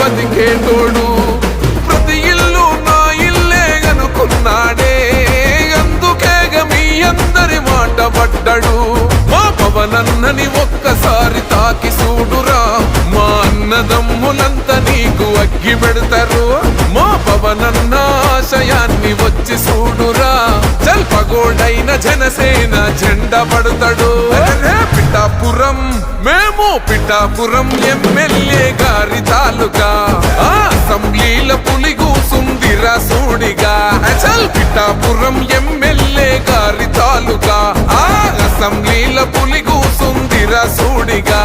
బతికేటోడు ప్రతి ఇల్లు నా ఇల్లే అనుకున్నాడే అందుకేగ మీ అందరి మాట పడ్డాడు మా పవనన్నని ఒక్కసారి తాకి చూడురా మా అన్నదమ్ములంతా నీకు అగ్గి పెడతారు మా పవనన్న ఆశయాన్ని వచ్చి చూడురా జల్పగోడైన జనసేన జెండా పడతాడు పిఠాపురం మేము పిఠాపురం ఎమ్మెల్యే గారి తాలూకా అసెంబ్లీల పులి కూసుందిరా సూడిగా చల్ పిఠాపురం ఎమ్మెల్యే గారి తాలూకా అసెంబ్లీల పులి కూసుందిరా సూడిగా